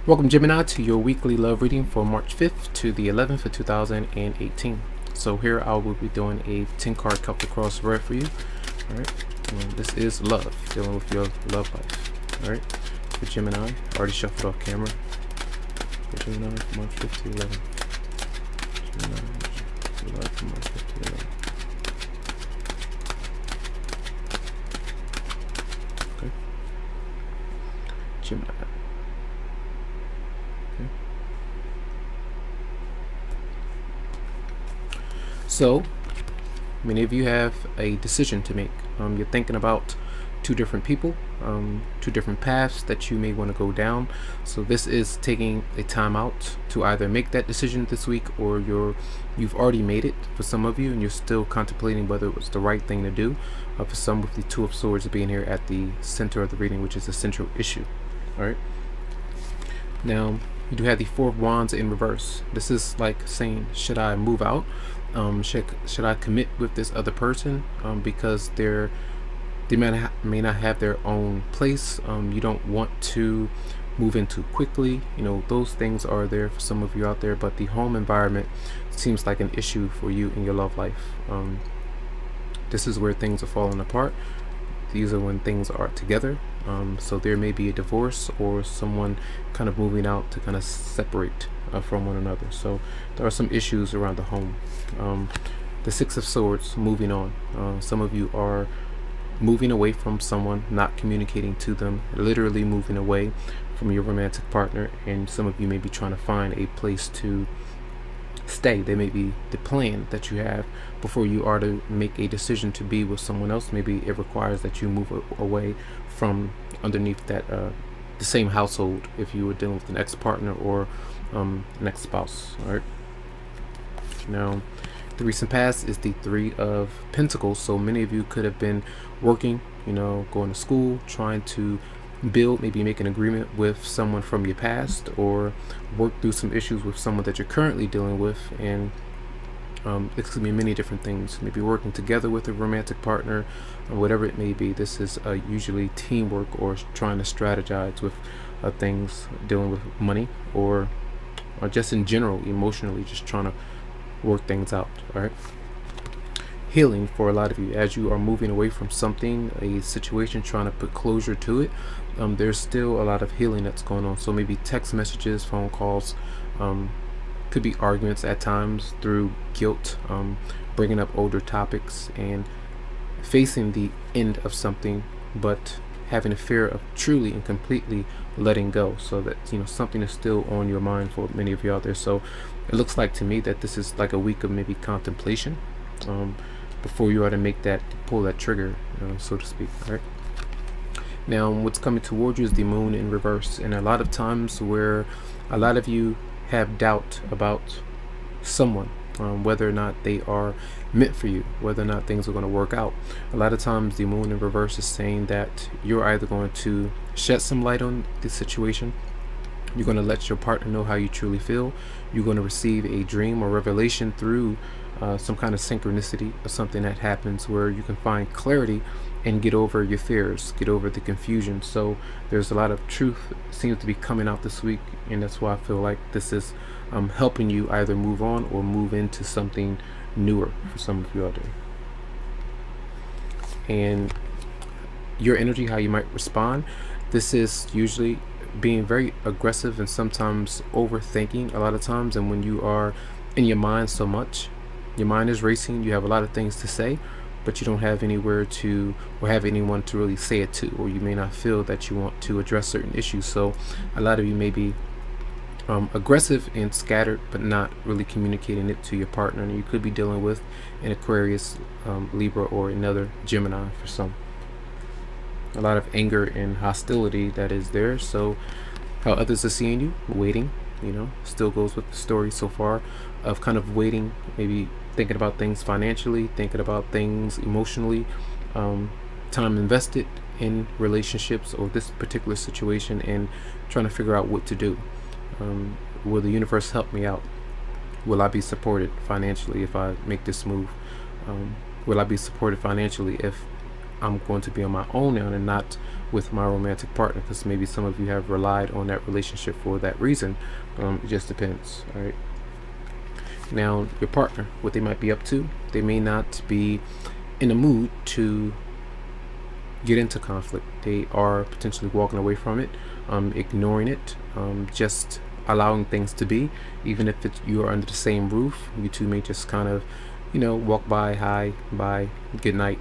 Welcome, Gemini, to your weekly love reading for March 5th to the 11th of 2018. So here I will be doing a 10-card Celtic cross spread for you. All right, this is love, dealing with your love life. All right, for Gemini, already shuffled off camera. For Gemini, March 5th to 11th. Gemini, July to March 5th to 11th. Okay. Gemini. So, many of you have a decision to make. You're thinking about two different people, two different paths that you may want to go down. So this is taking a time out to either make that decision this week, or you've already made it for some of you, and you're still contemplating whether it was the right thing to do. For some, with the Two of Swords being here at the center of the reading, which is the central issue. All right. Now, you do have the Four of Wands in reverse. This is like saying, should I move out? Should I commit with this other person because they may not have their own place? You don't want to move in too quickly. You know, those things are there for some of you out there, but the home environment seems like an issue for you in your love life. This is where things are falling apart. These are when things are together. So there may be a divorce or someone kind of moving out to kind of separate from one another. So there are some issues around the home. The Six of Swords, moving on. Some of you are moving away from someone, not communicating to them, literally moving away from your romantic partner, and some of you may be trying to find a place to stay. They may be the plan that you have before you are to make a decision to be with someone else. Maybe it requires that you move away from underneath that the same household if you were dealing with an ex-partner or an ex-spouse. All right. Now, the recent past is the Three of Pentacles. So many of you could have been working, you know, going to school, trying to build, maybe make an agreement with someone from your past, or work through some issues with someone that you're currently dealing with. And it could be many different things. Maybe working together with a romantic partner, or whatever it may be. This is usually teamwork, or trying to strategize with things, dealing with money, or just in general, emotionally, just trying to work things out. All right. Healing for a lot of you as you are moving away from something, a situation, trying to put closure to it. There's still a lot of healing that's going on. So maybe text messages, phone calls, could be arguments at times through guilt, bringing up older topics and facing the end of something, but having a fear of truly and completely letting go, so that, you know, something is still on your mind for many of you out there. So it looks like to me that this is like a week of maybe contemplation before you are to make that, pull that trigger, so to speak. All right. Now, what's coming towards you is the Moon in reverse, and a lot of times where a lot of you have doubt about someone, whether or not they are meant for you, whether or not things are going to work out. A lot of times the Moon in reverse is saying that you're either going to shed some light on the situation, you're going to let your partner know how you truly feel, you're going to receive a dream or revelation through some kind of synchronicity or something that happens where you can find clarity and get over your fears, get over the confusion. So there's a lot of truth seems to be coming out this week, and that's why I feel like this is helping you either move on or move into something newer for some of you out there. And your energy, how you might respond, this is usually being very aggressive and sometimes overthinking a lot of times. And when you are in your mind so much, your mind is racing, you have a lot of things to say, but you don't have anywhere to, or have anyone to really say it to, or you may not feel that you want to address certain issues. So a lot of you may be aggressive and scattered, but not really communicating it to your partner. And you could be dealing with an Aquarius, Libra, or another Gemini for some. A lot of anger and hostility that is there. So how others are seeing you, waiting, you know, still goes with the story so far of kind of waiting, maybe thinking about things financially, thinking about things emotionally, time invested in relationships or this particular situation, and trying to figure out what to do. Will the universe help me out? Will I be supported financially if I make this move? Will I be supported financially if I'm going to be on my own now and not with my romantic partner, because maybe some of you have relied on that relationship for that reason. It just depends. All right. Now, your partner, what they might be up to, they may not be in a mood to get into conflict. They are potentially walking away from it, ignoring it, just allowing things to be. Even if you are under the same roof, you two may just kind of, walk by, hi, bye, good night.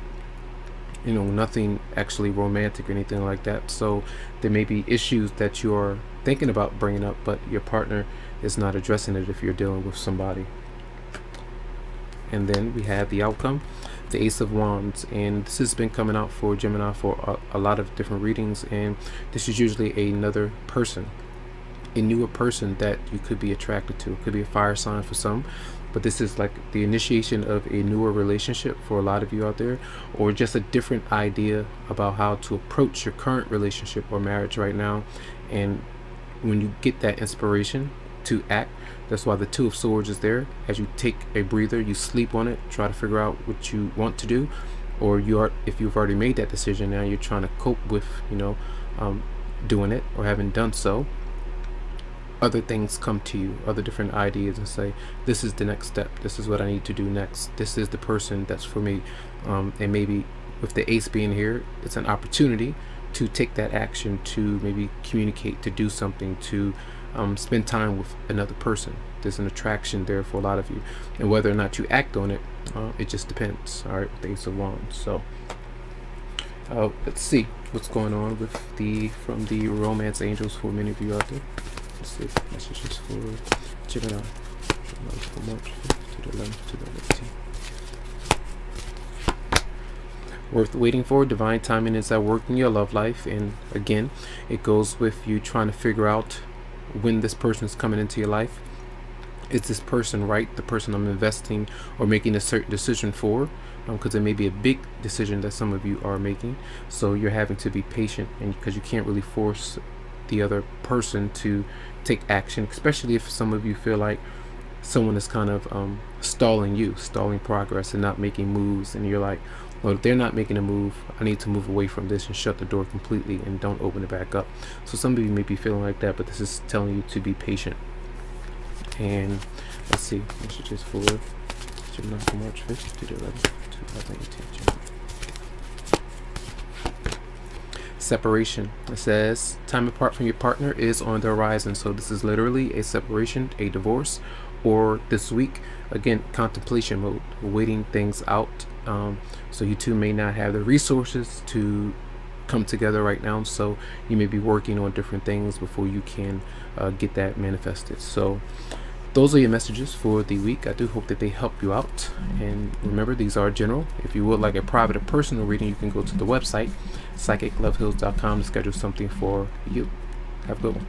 Nothing actually romantic or anything like that. So there may be issues that you're thinking about bringing up, but your partner is not addressing it if you're dealing with somebody. And then we have the outcome, the Ace of Wands, and this has been coming out for Gemini for a lot of different readings, and this is usually another person, a newer person that you could be attracted to. It could be a fire sign for some, but this is like the initiation of a newer relationship for a lot of you out there, or just a different idea about how to approach your current relationship or marriage right now. And when you get that inspiration to act, that's why the Two of Swords is there. As you take a breather, you sleep on it, try to figure out what you want to do, or if you've already made that decision, now you're trying to cope with doing it or having done so. Other things come to you, other different ideas, and say, this is the next step, this is what I need to do next, this is the person that's for me. And maybe with the Ace being here, it's an opportunity to take that action, to maybe communicate, to do something, to spend time with another person. There's an attraction there for a lot of you, and whether or not you act on it, it just depends. All right, with the Ace of Wands. So let's see what's going on with from the romance angels for many of you out there. Let's see messages for Gemini from March 5th to the 11th, 2018. Worth waiting for. Divine timing is at work in your love life, and again, it goes with you trying to figure out when this person is coming into your life. Is this person right, the person I'm investing or making a certain decision for? Because it may be a big decision that some of you are making, so you're having to be patient, and because you can't really force the other person to take action, especially if some of you feel like someone is kind of stalling progress and not making moves, and you're like, well, if they're not making a move, I need to move away from this and shut the door completely and don't open it back up. So some of you may be feeling like that, but this is telling you to be patient. And let's see, messages for Gemini from March 5th to the 11th, 2018. Separation. It says time apart from your partner is on the horizon. So this is literally a separation, a divorce, or this week, again, contemplation mode, waiting things out. So you two may not have the resources to come together right now, so you may be working on different things before you can get that manifested. So those are your messages for the week. I do hope that they help you out, and remember, these are general. If you would like a private or personal reading, you can go to the website psychicloveheals.com to schedule something for you. Have a good one.